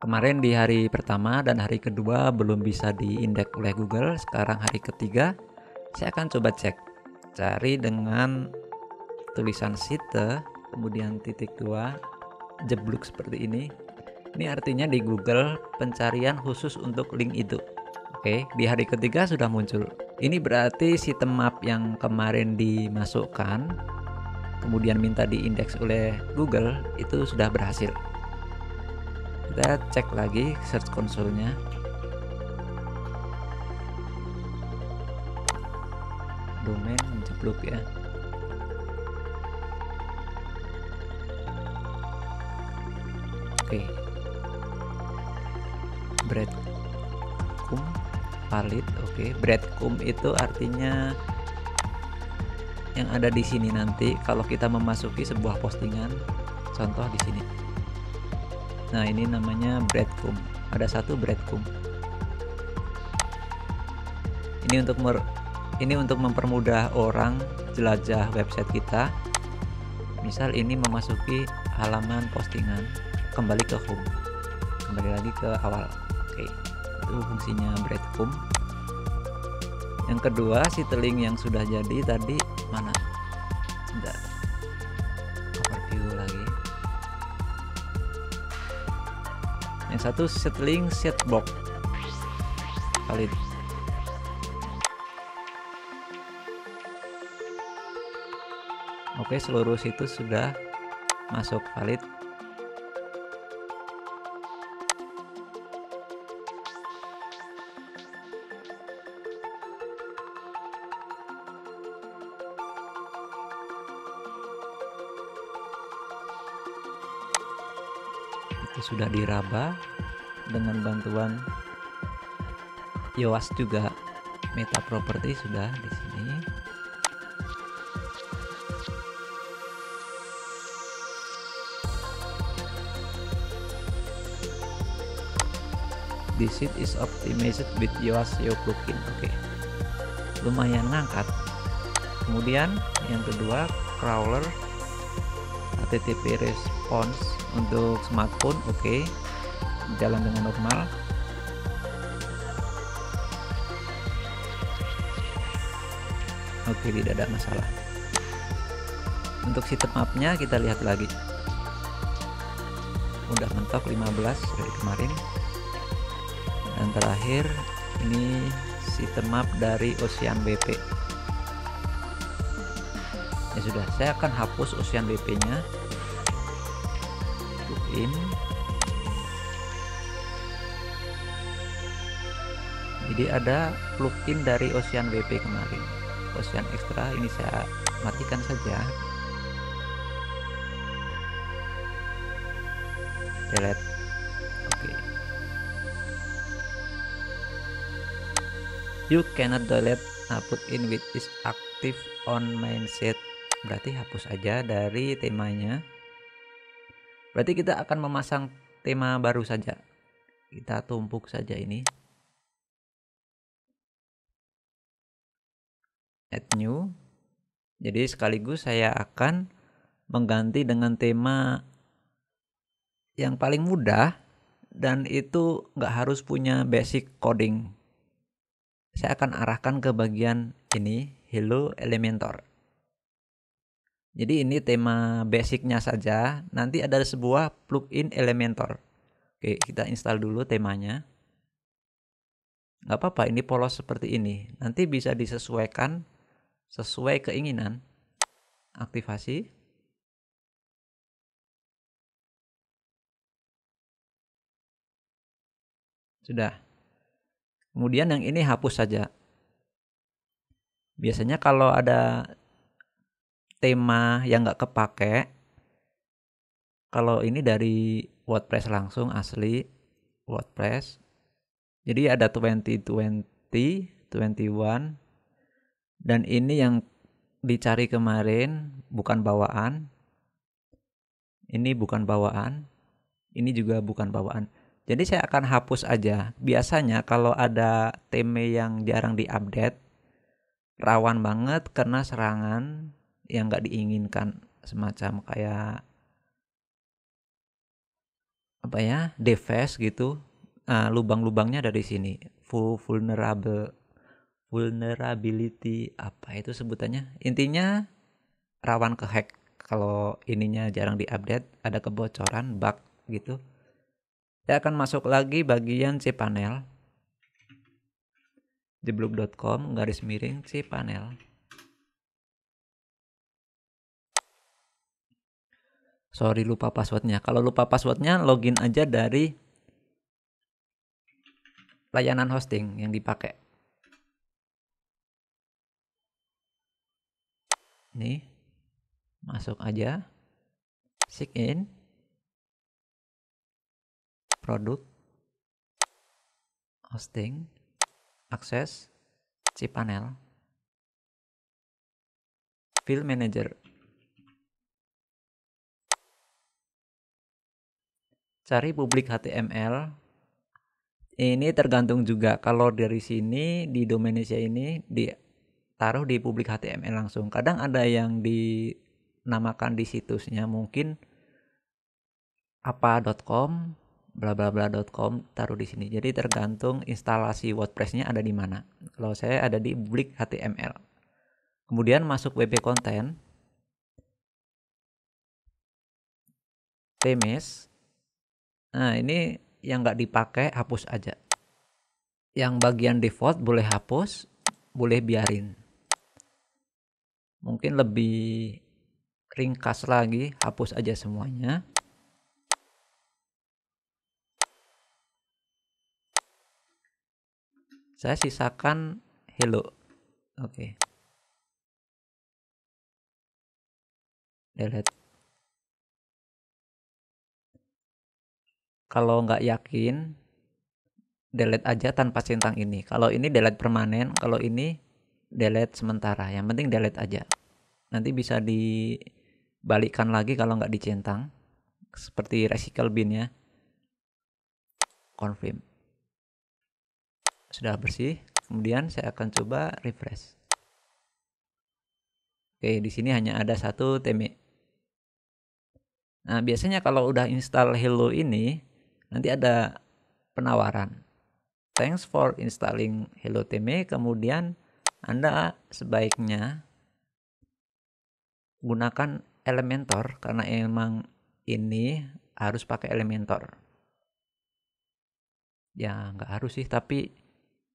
Kemarin di hari pertama dan hari kedua belum bisa diindeks oleh Google. Sekarang hari ketiga, saya akan coba cari dengan tulisan site, kemudian titik 2, jebluk seperti ini. Ini artinya di Google pencarian khusus untuk link itu. Oke, di hari ketiga sudah muncul. Ini berarti sitemap yang kemarin dimasukkan, kemudian minta diindeks oleh Google, itu sudah berhasil. Kita cek lagi search console-nya. Domain jeblok ya. Oke. Breadcrumb valid. Oke, breadcrumb itu artinya yang ada di sini nanti kalau kita memasuki sebuah postingan, contoh di sini. Nah, ini namanya breadcrumb. Ada satu breadcrumb. Ini untuk mempermudah orang jelajah website kita. Misal ini memasuki halaman postingan, kembali ke home, kembali lagi ke awal. Oke, itu fungsinya breadcrumb. Yang kedua, site link yang sudah jadi tadi mana? Sebentar, overview lagi. Yang satu site link setbox valid. Oke, seluruh situs sudah masuk valid. Itu sudah diraba dengan bantuan Yoast juga. Meta property sudah di sini. This site is optimized with Yoast SEO plugin. Oke, lumayan ngangkat. Kemudian yang kedua, crawler HTTP response untuk smartphone. Oke, jalan dengan normal. Oke, tidak ada masalah. Untuk sitemapnya kita lihat lagi. Udah mentok 15 dari kemarin. Dan terakhir ini sitemap dari Ocean WP. Ya sudah, saya akan hapus Ocean WP-nya. Plugin. Jadi ada plugin dari Ocean WP kemarin, Ocean Extra. Ini saya matikan saja. Delete. Oke. You cannot delete a plugin which is active on main site. Berarti hapus aja dari temanya. Berarti kita akan memasang tema baru saja. Kita tumpuk saja ini. Add new. Jadi sekaligus saya akan mengganti dengan tema yang paling mudah dan itu nggak harus punya basic coding. Saya akan arahkan ke bagian ini, Hello Elementor. Jadi ini tema basicnya saja. Nanti ada sebuah plugin Elementor. Oke, kita install dulu temanya. Nggak apa-apa, ini polos seperti ini. Nanti bisa disesuaikan sesuai keinginan. Aktivasi. Sudah. Kemudian yang ini hapus saja. Biasanya kalau ada tema yang nggak kepake, kalau ini dari WordPress langsung asli WordPress. Jadi ada 2020, 21, dan ini yang dicari kemarin bukan bawaan. Ini bukan bawaan. Ini juga bukan bawaan. Jadi saya akan hapus aja. Biasanya kalau ada tema yang jarang diupdate, rawan banget kena serangan yang nggak diinginkan, semacam kayak apa ya, device gitu. Lubang-lubangnya dari sini. Vulnerability, apa itu sebutannya? Intinya rawan ke hack. Kalau ininya jarang diupdate, ada kebocoran, bug gitu. Saya akan masuk lagi bagian cPanel. jeblok.com garis miring cPanel. Sorry lupa passwordnya. Kalau lupa passwordnya login aja dari layanan hosting yang dipakai. Nih, masuk aja. Sign in. Produk. Hosting. Akses. cPanel. File Manager. Cari publik HTML. Ini tergantung juga. Kalau dari sini di Domainisia ini ditaruh di publik HTML langsung. Kadang ada yang dinamakan di situsnya mungkin apa.com bla bla bla.com taruh di sini. Jadi tergantung instalasi WordPress-nya ada di mana. Kalau saya ada di publik HTML. Kemudian masuk WP Content. Themes. Nah, ini yang nggak dipakai hapus aja. Yang bagian default boleh hapus, boleh biarin. Mungkin lebih ringkas lagi, hapus aja semuanya. Saya sisakan hello. Oke. Delete. Kalau nggak yakin, delete aja tanpa centang ini. Kalau ini delete permanen, kalau ini delete sementara. Yang penting delete aja. Nanti bisa dibalikkan lagi kalau nggak dicentang. Seperti recycle bin ya. Confirm. Sudah bersih. Kemudian saya akan coba refresh. Oke, di sini hanya ada satu theme. Nah, biasanya kalau udah install Hello ini, nanti ada penawaran. Thanks for installing Hello Theme. Kemudian Anda sebaiknya gunakan Elementor karena emang ini harus pakai Elementor. Ya nggak harus sih, tapi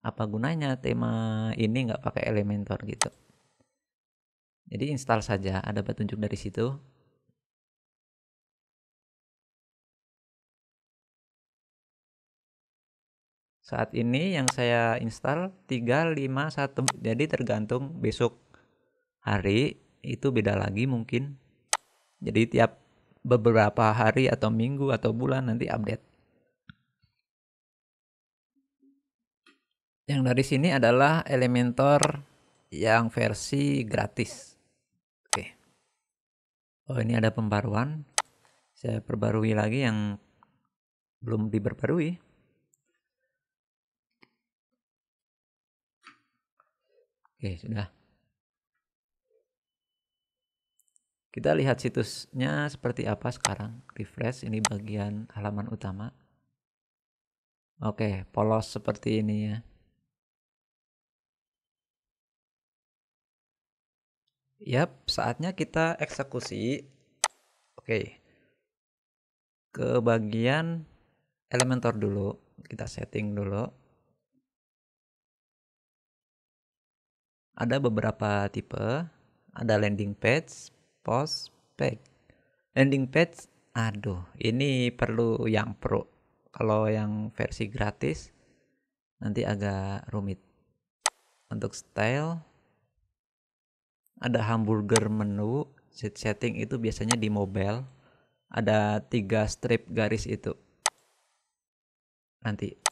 apa gunanya tema ini nggak pakai Elementor gitu. Jadi install saja, ada petunjuk dari situ. Saat ini yang saya install 351. Jadi tergantung besok hari itu beda lagi mungkin. Jadi tiap beberapa hari atau minggu atau bulan nanti update. Yang dari sini adalah Elementor yang versi gratis. Oke. Oh, ini ada pembaruan. Saya perbarui lagi yang belum diperbarui. Oke, sudah. Kita lihat situsnya seperti apa sekarang. Refresh, ini bagian halaman utama. Oke, polos seperti ini ya. Yap, saatnya kita eksekusi. Oke. Ke bagian Elementor dulu. Kita setting dulu. Ada beberapa tipe. Ada landing page, post, page. Landing page, aduh, ini perlu yang pro. Kalau yang versi gratis nanti agak rumit. Untuk style, ada hamburger menu. Setting itu biasanya di mobile. Ada 3 strip garis itu. Nanti.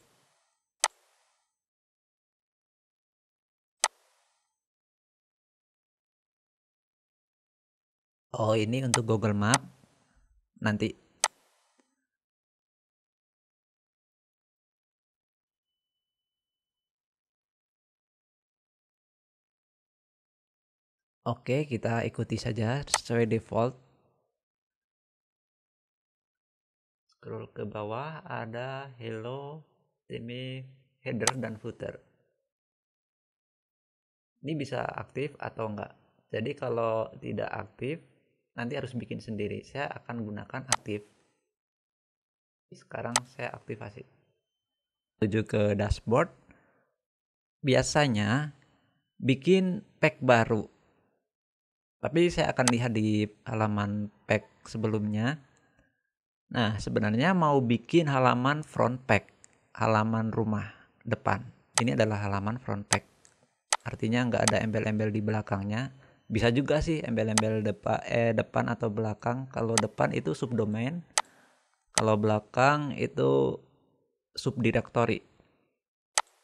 Oh, ini untuk Google Map. Nanti. Oke, kita ikuti saja sesuai default. Scroll ke bawah ada hello, theme, header dan footer. Ini bisa aktif atau enggak. Jadi kalau tidak aktif nanti harus bikin sendiri. Saya akan gunakan aktif. Sekarang saya aktifasi. Tuju ke dashboard. Biasanya bikin pack baru. Tapi saya akan lihat di halaman pack sebelumnya. Nah, sebenarnya mau bikin halaman front pack, halaman rumah depan. Ini adalah halaman front pack. Artinya nggak ada embel-embel di belakangnya. Bisa juga sih embel-embel depan atau belakang. Kalau depan itu subdomain, kalau belakang itu subdirectory.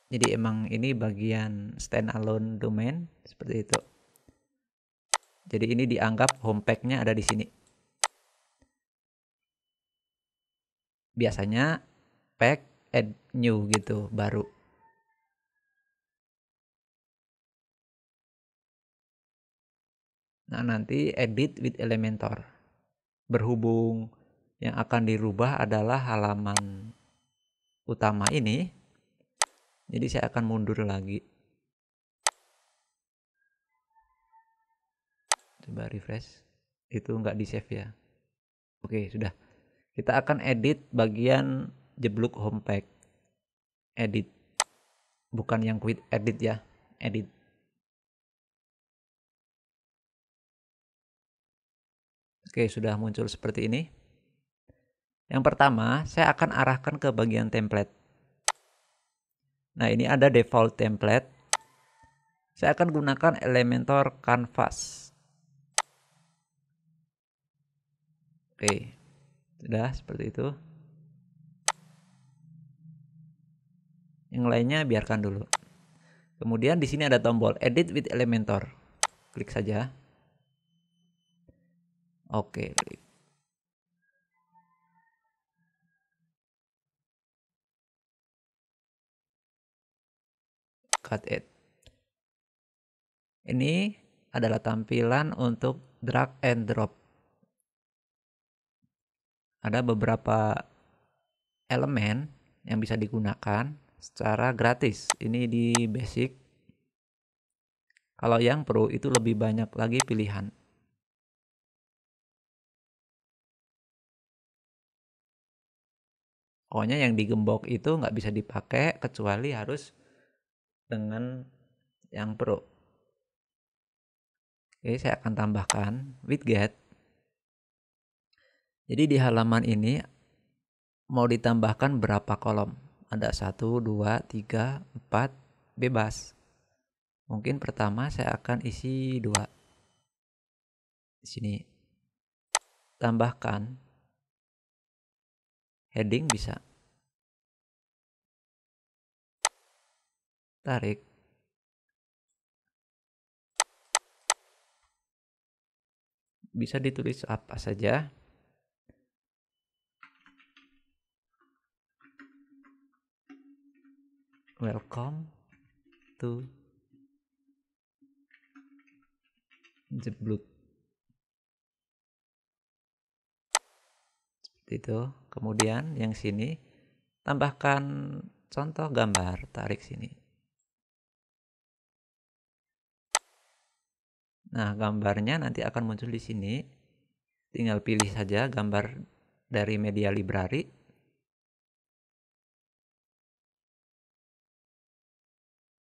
Jadi emang ini bagian standalone domain seperti itu. Jadi ini dianggap home pack-nya ada di sini. Biasanya pack add new gitu, baru. Nah, nanti edit with Elementor. Berhubung yang akan dirubah adalah halaman utama ini, jadi saya akan mundur lagi. Coba refresh. Itu nggak di save ya. Oke, sudah. Kita akan edit bagian jebluk home pack. Edit. Bukan yang quit edit ya. Edit. Oke, sudah muncul seperti ini. Yang pertama, saya akan arahkan ke bagian template. Nah, ini ada default template. Saya akan gunakan Elementor Canvas. Oke, sudah seperti itu. Yang lainnya biarkan dulu. Kemudian di sini ada tombol Edit with Elementor. Klik saja. Oke, klik. Cut it. Ini adalah tampilan untuk drag and drop. Ada beberapa elemen yang bisa digunakan secara gratis. Ini di basic. Kalau yang pro itu lebih banyak lagi pilihan. Pokoknya yang digembok itu nggak bisa dipakai kecuali harus dengan yang pro. Oke, saya akan tambahkan widget. Jadi di halaman ini mau ditambahkan berapa kolom? Ada 1, 2, 3, 4, bebas. Mungkin pertama saya akan isi 2. Di sini. Tambahkan heading bisa. Tarik. Bisa ditulis apa saja. Welcome to Jebluk. Seperti itu. Kemudian yang sini tambahkan contoh gambar, tarik sini. Nah, gambarnya nanti akan muncul di sini. Tinggal pilih saja gambar dari media library.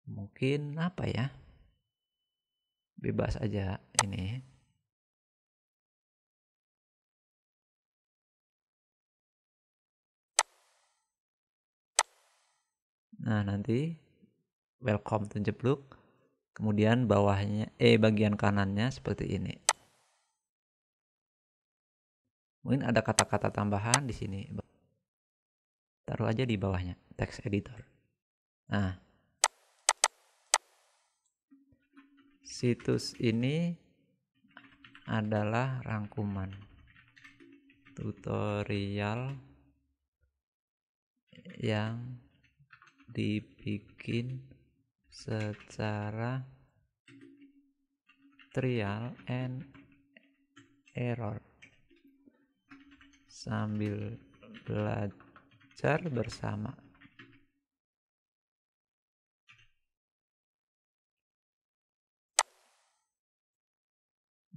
Mungkin apa ya? Bebas aja ini. Nah, nanti welcome to Jebluk. Kemudian bawahnya bagian kanannya seperti ini. Mungkin ada kata-kata tambahan di sini. Taruh aja di bawahnya, text editor. Nah, situs ini adalah rangkuman tutorial yang dibikin secara trial and error sambil belajar bersama.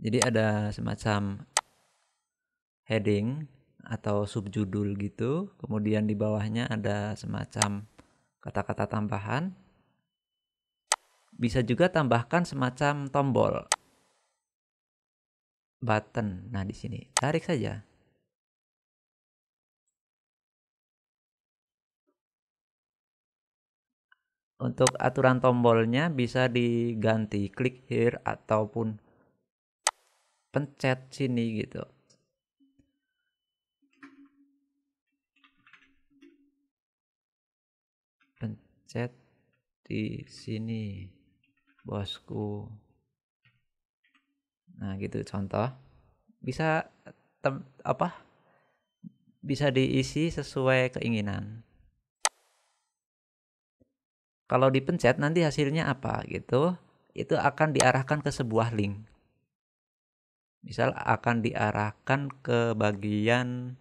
Jadi ada semacam heading atau subjudul gitu, kemudian di bawahnya ada semacam kata-kata tambahan. Bisa juga tambahkan semacam tombol button. Nah, di sini tarik saja. Untuk aturan tombolnya bisa diganti klik here ataupun pencet sini gitu. Pencet di sini, bosku. Nah, gitu contoh. Bisa bisa diisi sesuai keinginan. Kalau dipencet nanti hasilnya apa gitu, itu akan diarahkan ke sebuah link. Misal akan diarahkan ke bagian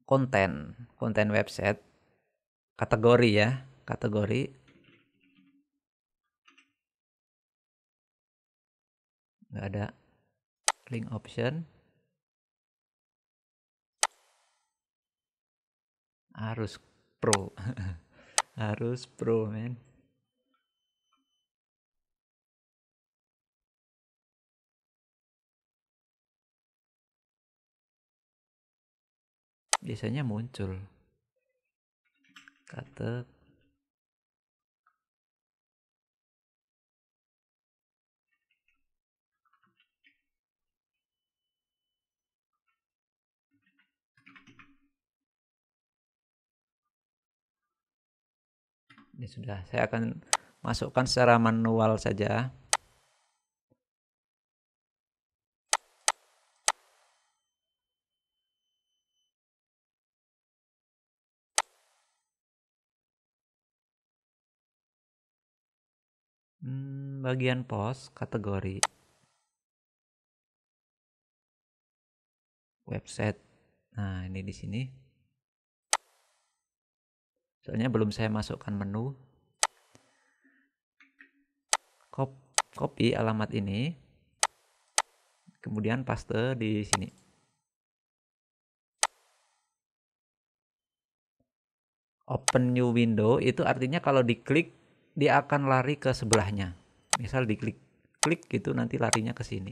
konten website, kategori ya, kategori. Nggak ada link option. Harus pro. Harus pro, men. Biasanya muncul kata ini sudah. Saya akan masukkan secara manual saja. Bagian post kategori website. Nah, ini di sini. Soalnya belum saya masukkan menu. Copy alamat ini. Kemudian paste di sini. Open new window itu artinya kalau diklik dia akan lari ke sebelahnya. Misal diklik gitu nanti larinya ke sini.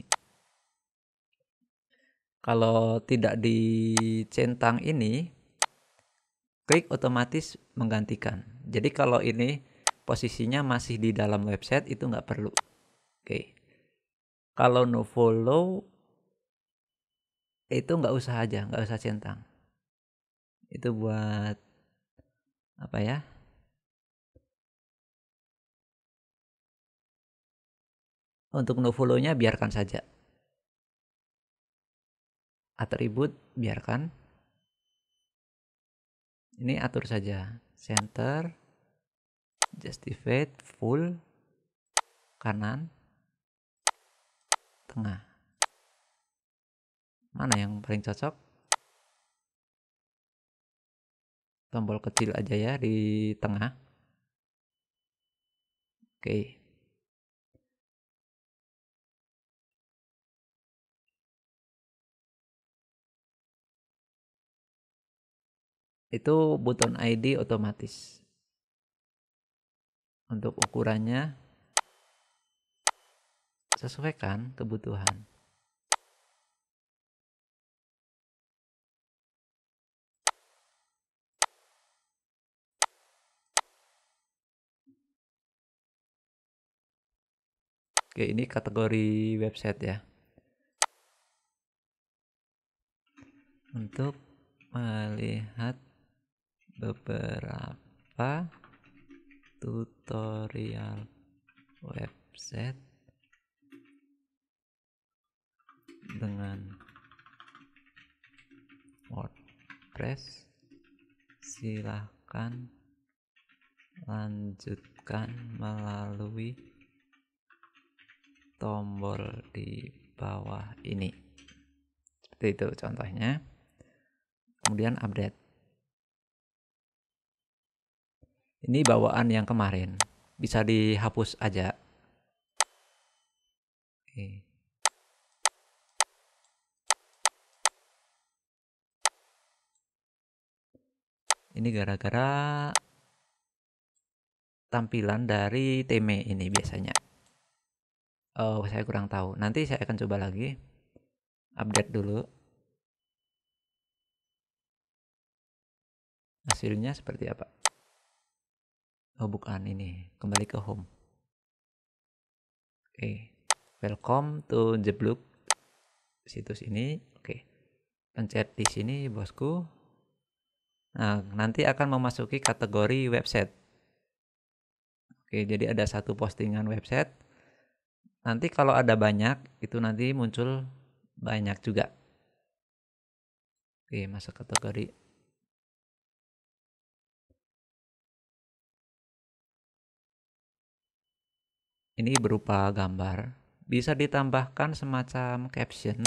Kalau tidak dicentang ini, klik otomatis menggantikan. Jadi kalau ini posisinya masih di dalam website itu nggak perlu. Oke. Kalau no follow itu nggak usah aja, nggak usah centang. Itu buat apa ya? Untuk no follow-nya biarkan saja. Atribut biarkan. Ini atur saja. Center, justified, full, kanan, tengah. Mana yang paling cocok? Tombol kecil aja ya di tengah. Oke. Itu button ID otomatis. Untuk ukurannya sesuaikan kebutuhan. Oke, ini kategori website ya. Untuk melihat beberapa tutorial website dengan WordPress, silahkan lanjutkan melalui tombol di bawah ini. Seperti Itu contohnya. Kemudian update. Ini bawaan yang kemarin. Bisa dihapus aja. Oke. Ini gara-gara tampilan dari Teme ini biasanya. Oh, saya kurang tahu. Nanti saya akan coba lagi. Update dulu. Hasilnya seperti apa? Oh, bukan ini. Kembali ke home. Oke. Welcome to Jebluk. Situs ini. Oke. Pencet di sini, bosku. Nah, nanti akan memasuki kategori website. Oke, jadi ada satu postingan website. Nanti kalau ada banyak, itu nanti muncul banyak juga. Oke, masuk kategori. Ini berupa gambar. Bisa ditambahkan semacam caption.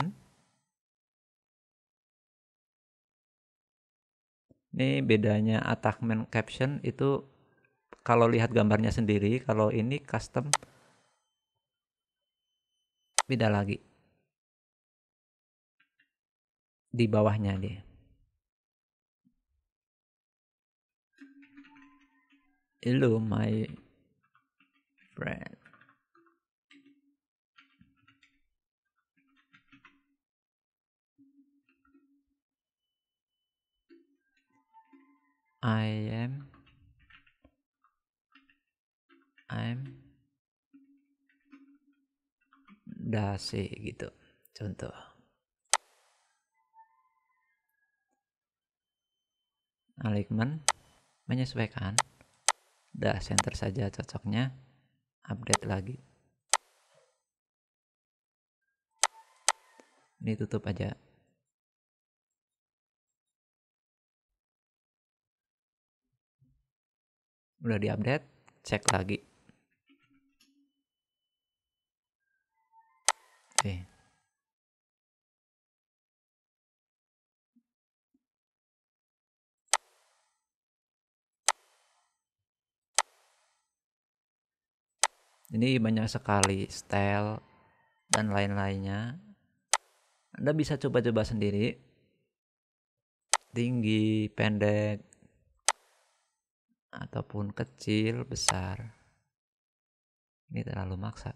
Ini bedanya attachment caption itu kalau lihat gambarnya sendiri, kalau ini custom beda lagi. Di bawahnya dia. Hello my friend. I'm Dase gitu. Contoh. Alignment menyesuaikan. Dah center saja cocoknya. Update lagi. Ini tutup aja. Udah diupdate, cek lagi. Oke. Ini banyak sekali style dan lain-lainnya. Anda bisa coba-coba sendiri. Tinggi, pendek, ataupun kecil, besar. Ini terlalu maksa.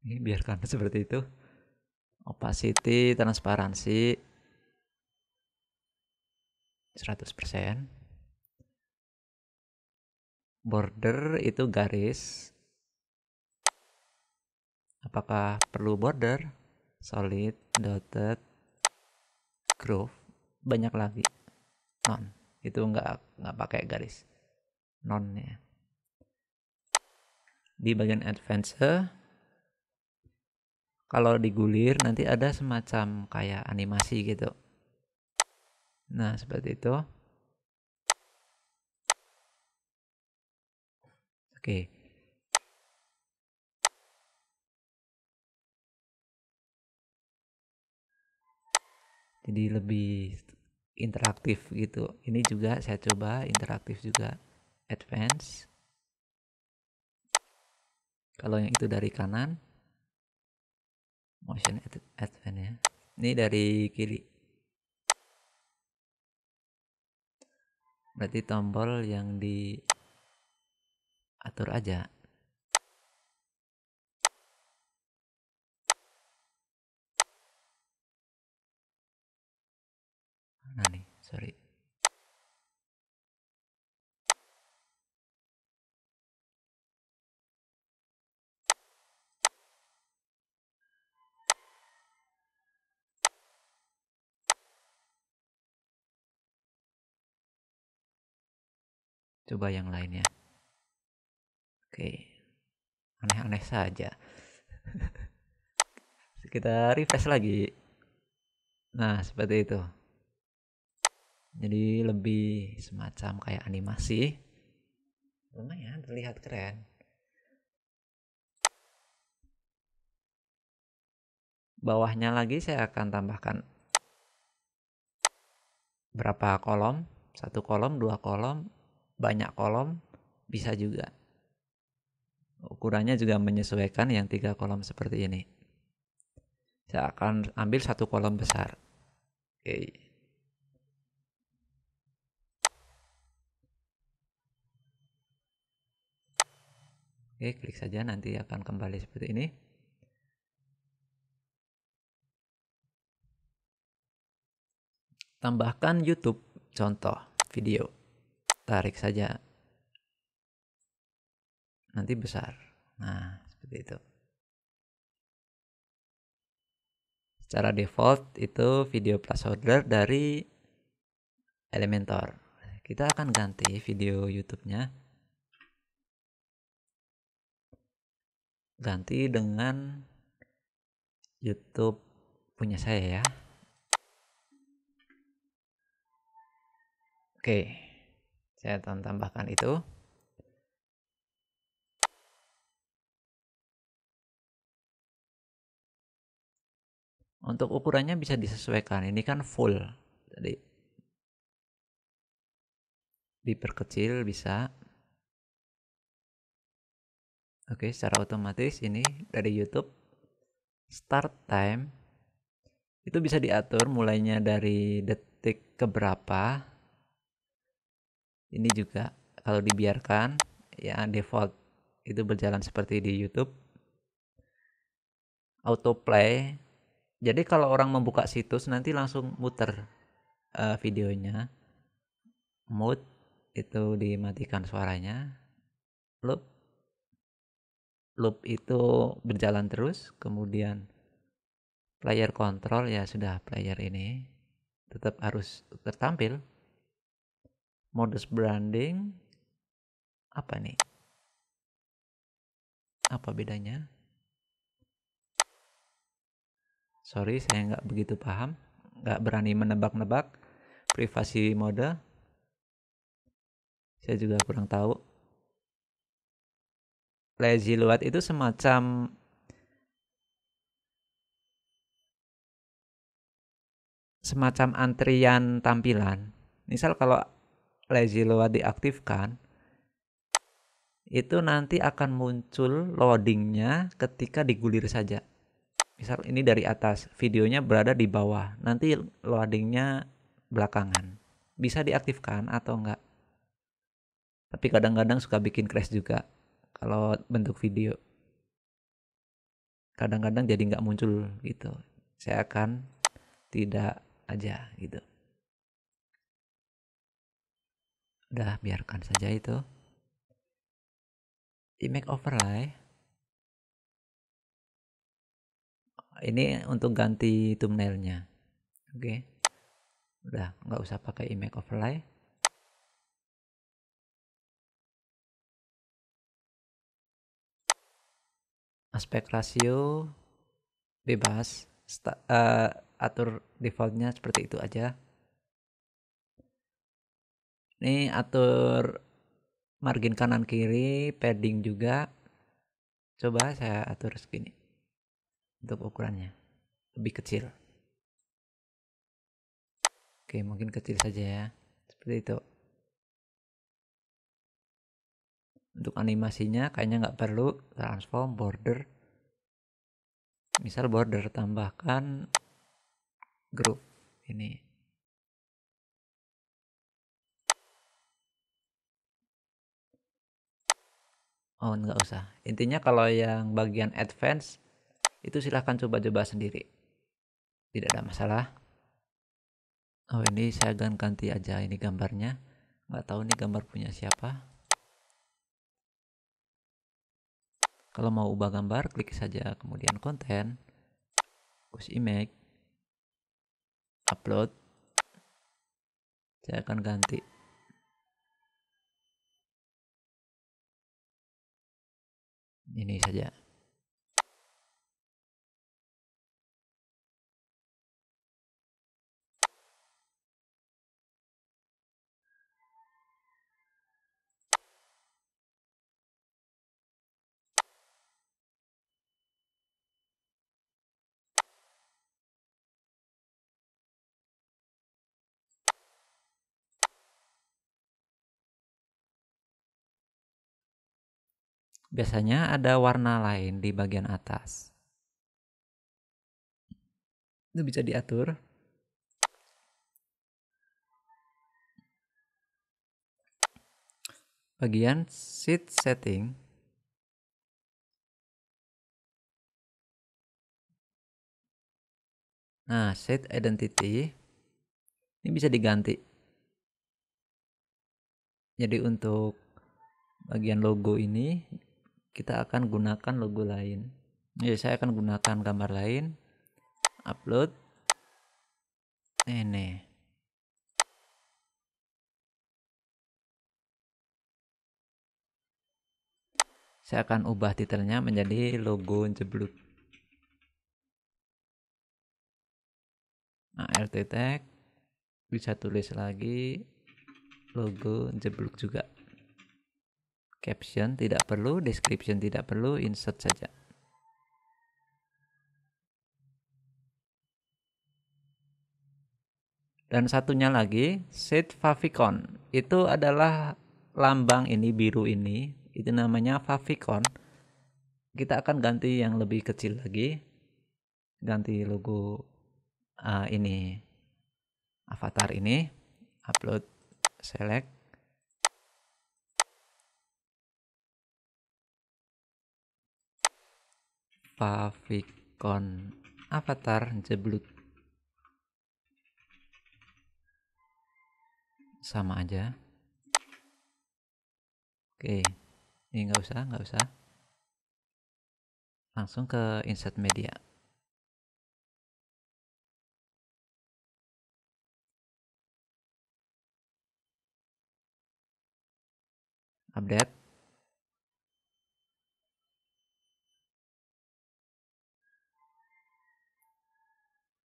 Ini biarkan seperti itu. Opacity, transparansi 100%. Border itu garis. Apakah perlu border? Solid, dotted, groove, banyak lagi. Non, itu nggak pakai garis. Non ya. Di bagian advance, kalau digulir nanti ada semacam kayak animasi gitu. Nah, seperti itu. Oke. Jadi lebih interaktif gitu. Ini juga saya coba interaktif juga. Advance. Kalau yang itu dari kanan, motion advance ya. Ini dari kiri. Berarti tombol yang diatur aja. Nah nih, sorry. Coba yang lainnya. Oke. Aneh-aneh saja. Kita refresh lagi. Nah, seperti itu. Jadi lebih semacam kayak animasi. Lumayan terlihat keren. Bawahnya lagi saya akan tambahkan berapa kolom, 1 kolom, 2 kolom, banyak kolom, bisa juga. Ukurannya juga menyesuaikan yang 3 kolom seperti ini. Saya akan ambil 1 kolom besar. Oke. Oke, klik saja, nanti akan kembali seperti ini. Tambahkan YouTube, contoh video. Tarik saja. Nanti besar. Nah, seperti itu. Secara default itu video placeholder dari Elementor. Kita akan ganti video YouTube-nya. Ganti dengan YouTube punya saya ya. Oke, saya akan tambahkan itu. Untuk ukurannya bisa disesuaikan. Ini kan full, jadi diperkecil bisa. Oke, secara otomatis ini dari YouTube start time itu bisa diatur mulainya dari detik keberapa. Ini juga kalau dibiarkan ya default itu berjalan seperti di YouTube. Autoplay. Jadi kalau orang membuka situs nanti langsung muter videonya. Mute itu dimatikan suaranya. Loop itu berjalan terus. Kemudian player control ya sudah, player ini tetap harus tertampil. Modus branding apa nih? Apa bedanya? Sorry, saya nggak begitu paham, nggak berani menebak-nebak. Privasi mode, saya juga kurang tahu. Lazy load itu semacam antrian tampilan. Misal kalau lazy load diaktifkan, itu nanti akan muncul loadingnya ketika digulir saja. Misal ini dari atas, videonya berada di bawah, nanti loadingnya belakangan. Bisa diaktifkan atau enggak. Tapi kadang-kadang suka bikin crash juga kalau bentuk video. Kadang-kadang jadi nggak muncul gitu. Saya akan tidak aja gitu. Udah, biarkan saja itu. Image overlay. Ini untuk ganti thumbnailnya. Oke. Udah, nggak usah pakai image overlay. Aspek rasio bebas. Atur defaultnya seperti itu aja. Ini atur margin kanan kiri, padding juga. Coba saya atur segini. Untuk ukurannya lebih kecil. Oke, mungkin kecil saja ya. Seperti itu. Untuk animasinya kayaknya nggak perlu. Transform, border. Misal border, tambahkan group ini. Oh, nggak usah. Intinya kalau yang bagian advance itu silahkan coba-coba sendiri. Tidak ada masalah. Oh, ini saya ganti aja ini gambarnya. Nggak tahu ini gambar punya siapa. Kalau mau ubah gambar, klik saja kemudian konten, push image, upload. Saya akan ganti. Ini saja. Biasanya ada warna lain di bagian atas. Itu bisa diatur. Bagian sheet setting. Nah, set identity ini bisa diganti. Jadi untuk bagian logo ini kita akan gunakan logo lain. Jadi saya akan gunakan gambar lain. Upload. Ini. Saya akan ubah titelnya menjadi logo jebluk. Nah, alt tag bisa tulis lagi logo jebluk juga. Caption tidak perlu, description tidak perlu, insert saja. Dan satunya lagi, set favicon. Itu adalah lambang ini biru ini, itu namanya favicon. Kita akan ganti yang lebih kecil lagi. Ganti logo ini avatar ini, upload, select. Favicon avatar jebluk. Sama aja. Oke, ini nggak usah. Langsung ke insert media. Update.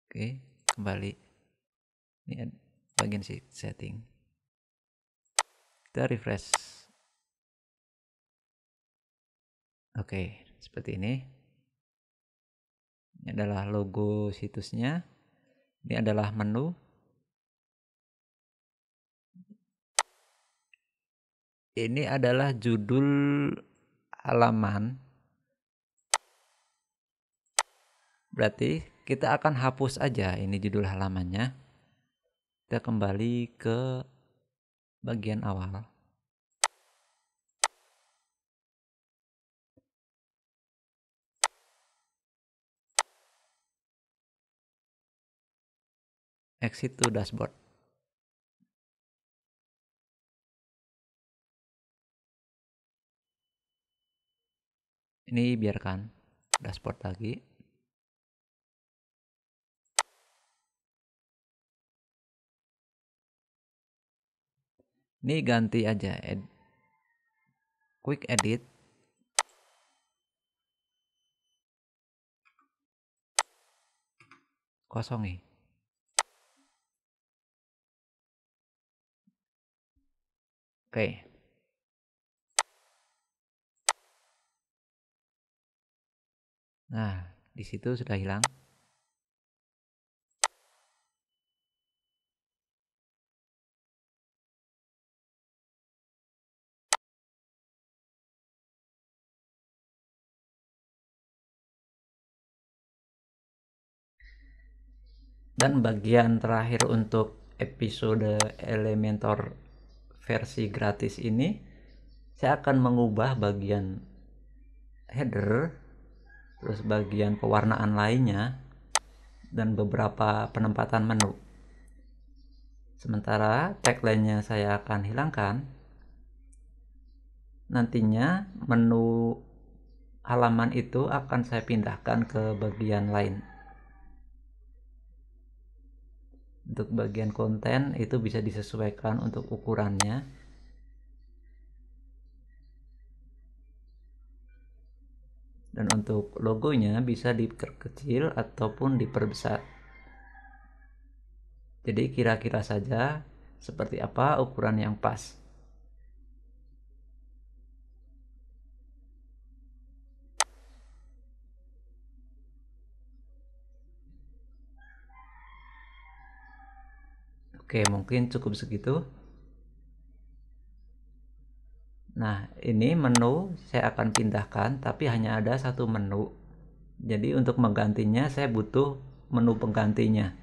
Oke, kembali. Ini bagian setting. Kita refresh. Oke, seperti ini. Ini adalah logo situsnya. Ini adalah menu. Ini adalah judul halaman. Berarti kita akan hapus aja ini judul halamannya. Kita kembali ke bagian awal. Exit to dashboard. Ini biarkan dashboard lagi. Ini ganti aja quick edit. Kosong nih. Oke. Nah, di situ sudah hilang. Dan bagian terakhir untuk episode Elementor versi gratis ini, saya akan mengubah bagian header, terus bagian pewarnaan lainnya, dan beberapa penempatan menu. Sementara tagline-nya saya akan hilangkan. Nantinya menu halaman itu akan saya pindahkan ke bagian lain. Untuk bagian konten itu bisa disesuaikan untuk ukurannya. Dan untuk logonya bisa diperkecil ataupun diperbesar. Jadi kira-kira saja seperti apa ukuran yang pas. Oke, mungkin cukup segitu. Nah, ini menu saya akan pindahkan, tapi hanya ada satu menu. Jadi untuk menggantinya saya butuh menu penggantinya.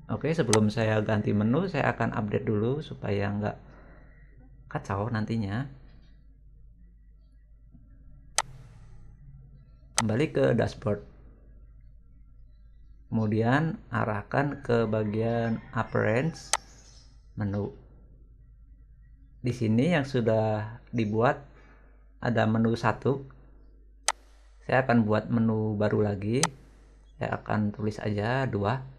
Oke, sebelum saya ganti menu, saya akan update dulu supaya nggak kacau nantinya. Kembali ke dashboard. Kemudian arahkan ke bagian appearance menu. Di sini yang sudah dibuat ada menu 1. Saya akan buat menu baru lagi. Saya akan tulis aja 2.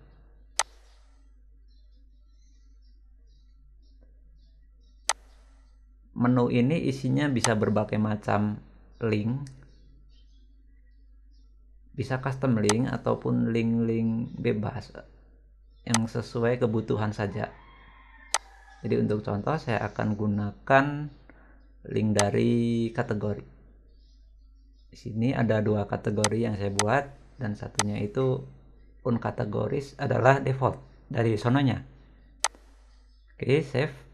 Menu ini isinya bisa berbagai macam link. Bisa custom link ataupun link-link bebas yang sesuai kebutuhan saja. Jadi untuk contoh saya akan gunakan link dari kategori. Di sini ada 2 kategori yang saya buat, dan satunya itu unkategoris adalah default dari sononya. Oke, save.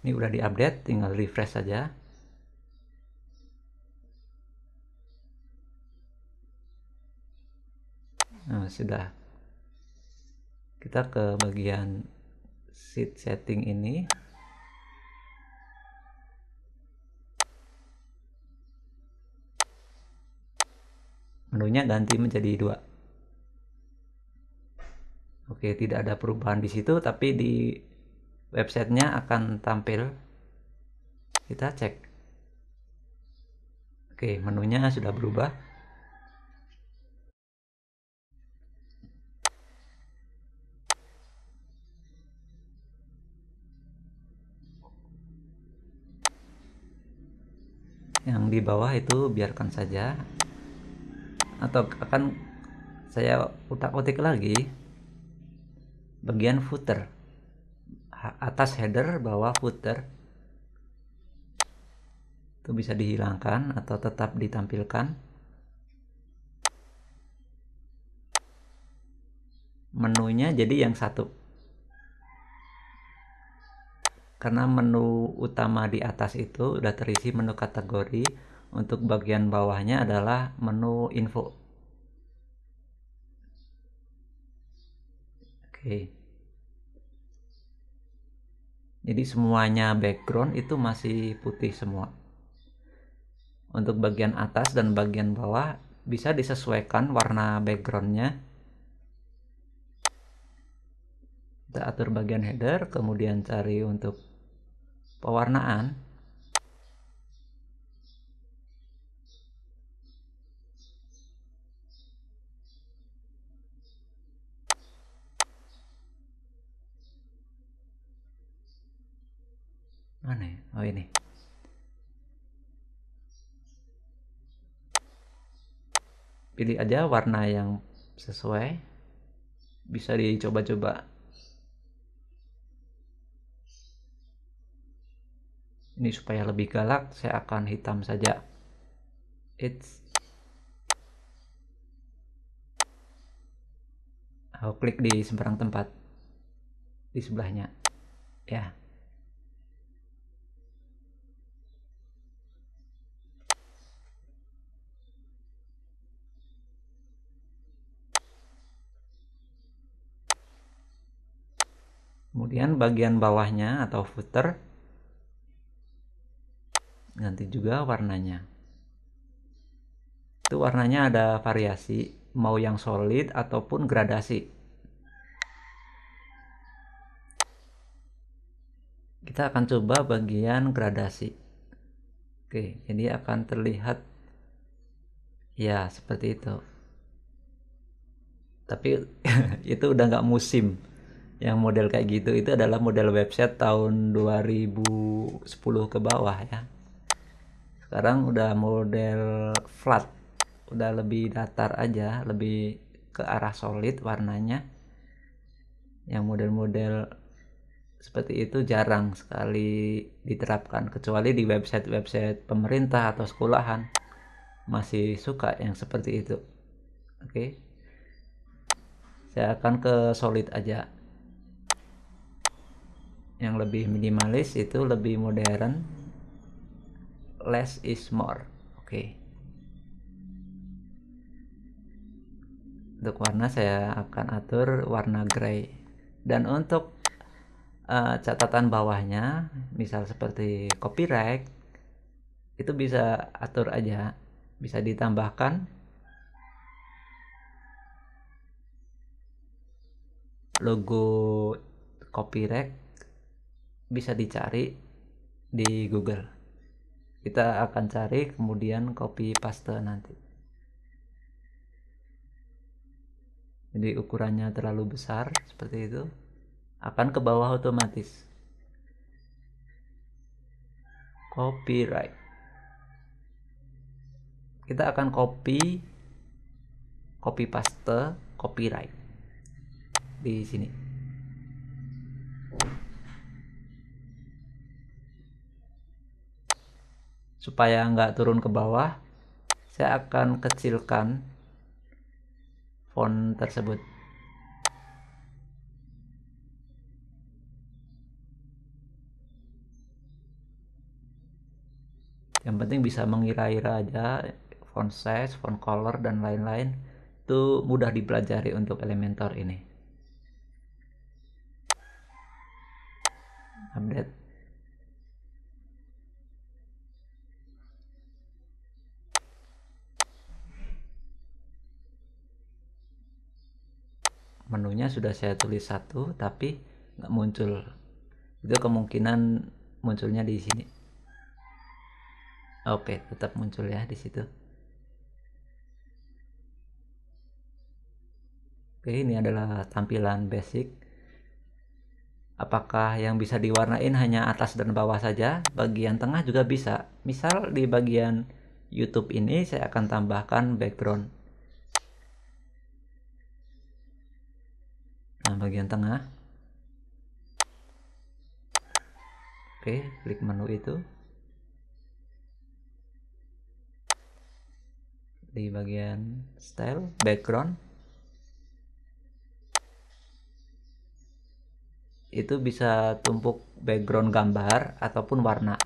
Ini udah diupdate, tinggal refresh saja. Nah, sudah. Kita ke bagian sheet setting ini. Menunya ganti menjadi 2. Oke, tidak ada perubahan di situ, tapi di websitenya akan tampil. Kita cek. Oke, menunya sudah berubah. Yang di bawah itu biarkan saja, atau akan saya utak-utik lagi bagian footer, atas header, bawah footer. Itu bisa dihilangkan atau tetap ditampilkan. Menunya jadi yang 1, karena menu utama di atas itu udah terisi menu kategori. Untuk bagian bawahnya adalah menu info. Oke, jadi semuanya background itu masih putih semua. Untuk bagian atas dan bagian bawah bisa disesuaikan warna backgroundnya. Kita atur bagian header, kemudian cari untuk pewarnaan. Mana ya? Oh, ini. Pilih aja warna yang sesuai. Bisa dicoba-coba. Ini supaya lebih galak, saya akan hitam saja. Aku klik di sembarang tempat di sebelahnya. Ya. Kemudian bagian bawahnya atau footer ganti juga warnanya. Itu warnanya ada variasi, mau yang solid ataupun gradasi. Kita akan coba bagian gradasi. Oke, jadi akan terlihat ya seperti itu. Tapi itu udah nggak musim. Yang model kayak gitu itu adalah model website tahun 2010 ke bawah ya. Sekarang udah model flat, udah lebih datar aja, lebih ke arah solid warnanya. Yang model-model seperti itu jarang sekali diterapkan, kecuali di website-website pemerintah atau sekolahan masih suka yang seperti itu. Oke, Saya akan ke solid aja. Yang lebih minimalis itu lebih modern. Less is more. Oke. Untuk warna saya akan atur warna gray. Dan untuk catatan bawahnya, misal seperti copyright, itu bisa atur aja, bisa ditambahkan logo copyright, bisa dicari di Google. Kita akan cari kemudian copy paste nanti. Jadi ukurannya terlalu besar seperti itu, akan ke bawah otomatis. Copyright. Kita akan copy paste copyright di sini. Supaya nggak turun ke bawah, saya akan kecilkan font tersebut. Yang penting bisa mengira-ira aja, font size, font color, dan lain-lain. Itu mudah dipelajari untuk Elementor ini. Update. Menunya sudah saya tulis 1, tapi nggak muncul. Itu kemungkinan munculnya di sini. Oke, tetap muncul ya di situ. Oke, ini adalah tampilan basic. Apakah yang bisa diwarnain hanya atas dan bawah saja? Bagian tengah juga bisa. Misal di bagian YouTube ini saya akan tambahkan background. Nah, bagian tengah. Oke, klik menu itu. Di bagian style, background. Itu bisa tumpuk background gambar ataupun warna.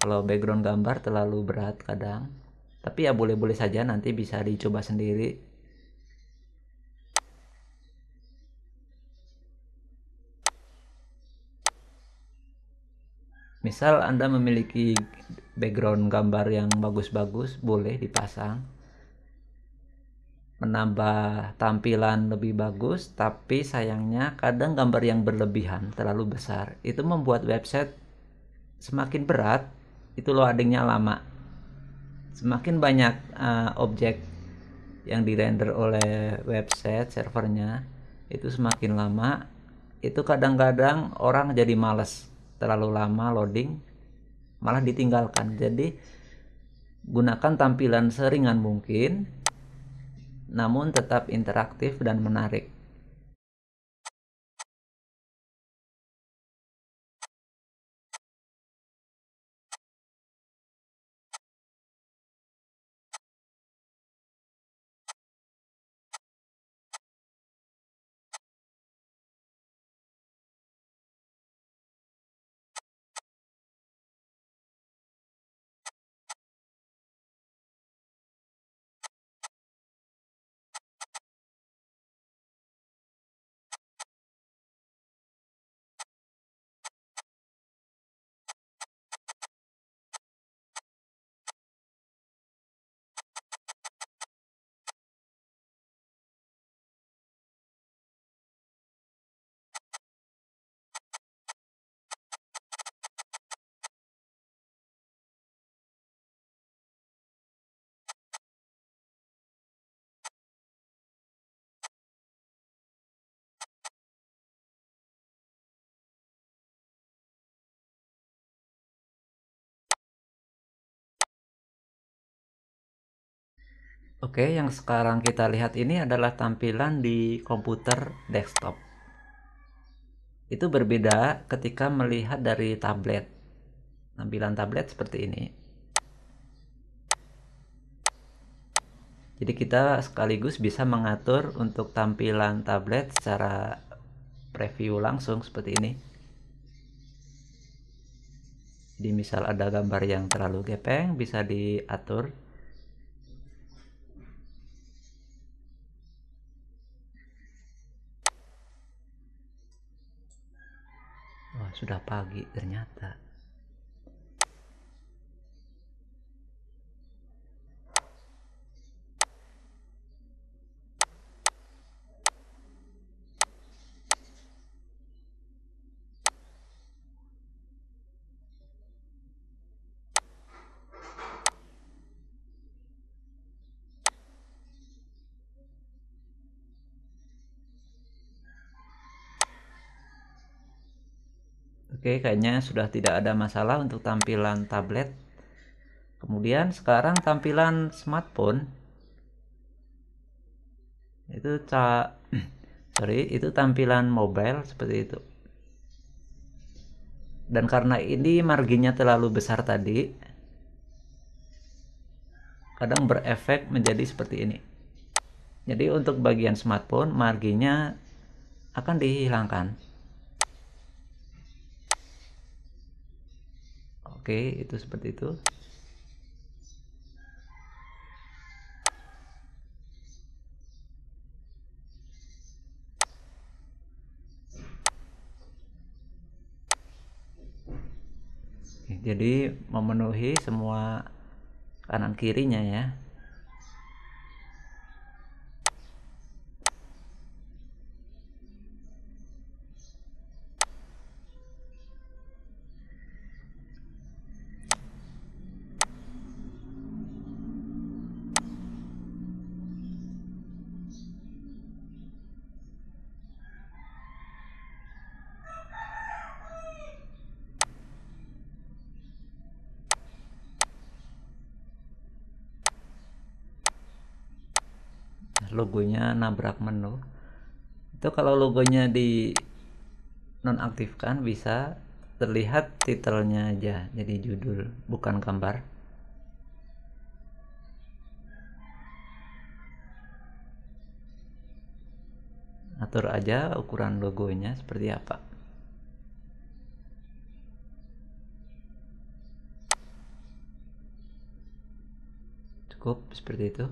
Kalau background gambar terlalu berat kadang, tapi ya boleh-boleh saja, nanti bisa dicoba sendiri. Misal Anda memiliki background gambar yang bagus-bagus, boleh dipasang. Menambah tampilan lebih bagus, tapi sayangnya kadang gambar yang berlebihan, terlalu besar, itu membuat website semakin berat, itu loadingnya lama. Semakin banyak objek yang dirender oleh website servernya, itu semakin lama. Itu kadang-kadang orang jadi males, terlalu lama loading, malah ditinggalkan. Jadi gunakan tampilan seringan mungkin, namun tetap interaktif dan menarik. Oke, yang sekarang kita lihat ini adalah tampilan di komputer desktop. Itu berbeda ketika melihat dari tablet. Tampilan tablet seperti ini. Jadi kita sekaligus bisa mengatur untuk tampilan tablet secara preview langsung seperti ini. Jadi misal ada gambar yang terlalu gepeng, bisa diatur. Wah, sudah pagi ternyata. Oke, kayaknya sudah tidak ada masalah untuk tampilan tablet. Kemudian sekarang tampilan smartphone itu itu tampilan mobile seperti itu. Dan karena ini marginnya terlalu besar tadi, kadang berefek menjadi seperti ini. Jadi untuk bagian smartphone marginnya akan dihilangkan. Oke, itu seperti itu. Jadi memenuhi semua kanan kirinya ya. Logonya nabrak menu. Itu kalau logonya di nonaktifkan bisa terlihat titelnya aja, jadi judul bukan gambar. Atur aja ukuran logonya seperti apa. Cukup seperti itu.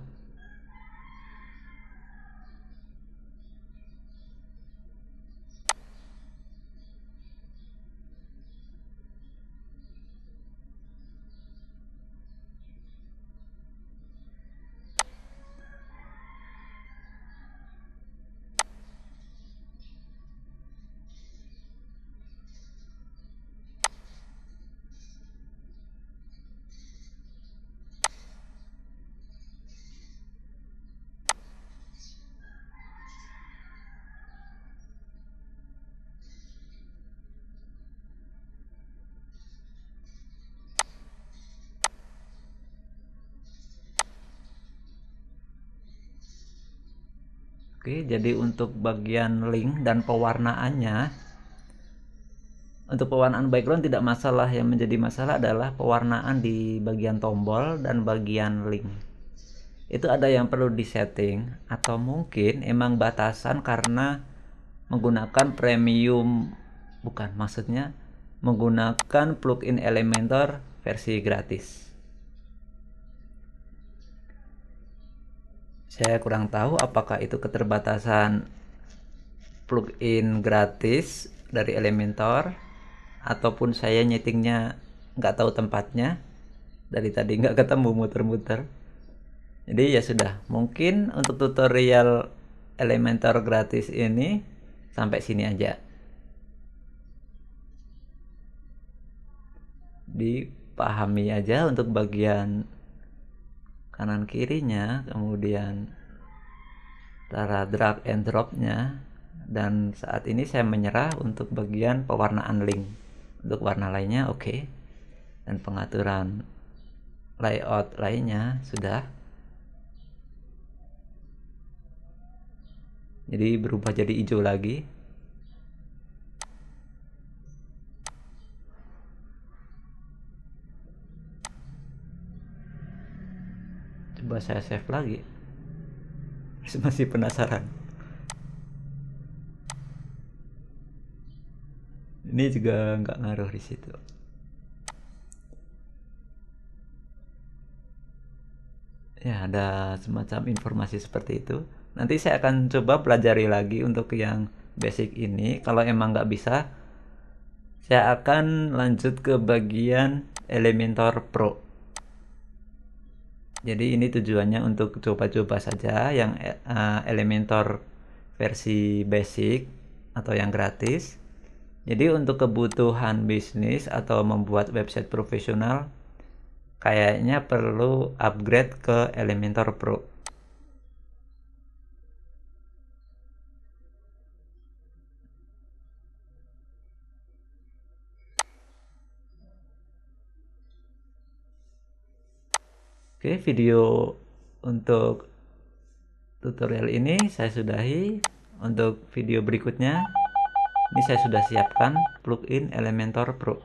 Oke, jadi untuk bagian link dan pewarnaannya, untuk pewarnaan background tidak masalah. Yang menjadi masalah adalah pewarnaan di bagian tombol dan bagian link. Itu ada yang perlu disetting, atau mungkin emang batasan karena menggunakan premium, bukan, maksudnya menggunakan plugin Elementor versi gratis. Saya kurang tahu apakah itu keterbatasan plugin gratis dari Elementor, ataupun saya nyetingnya nggak tahu tempatnya, dari tadi nggak ketemu muter-muter. Jadi ya sudah, mungkin untuk tutorial Elementor gratis ini sampai sini aja. Dipahami aja untuk bagian kanan kirinya, kemudian cara drag and dropnya, dan saat ini saya menyerah untuk bagian pewarnaan link. Untuk warna lainnya oke. Dan pengaturan layout lainnya sudah. Jadi berubah jadi hijau lagi. Coba saya save lagi. Masih penasaran. Ini juga nggak ngaruh di situ. Ya, ada semacam informasi seperti itu. Nanti saya akan coba pelajari lagi untuk yang basic ini. Kalau emang nggak bisa, saya akan lanjut ke bagian Elementor Pro. Jadi ini tujuannya untuk coba-coba saja yang Elementor versi basic atau yang gratis. Jadi untuk kebutuhan bisnis atau membuat website profesional, kayaknya perlu upgrade ke Elementor Pro. Oke, video untuk tutorial ini saya sudahi. Untuk video berikutnya, ini saya sudah siapkan plugin Elementor Pro.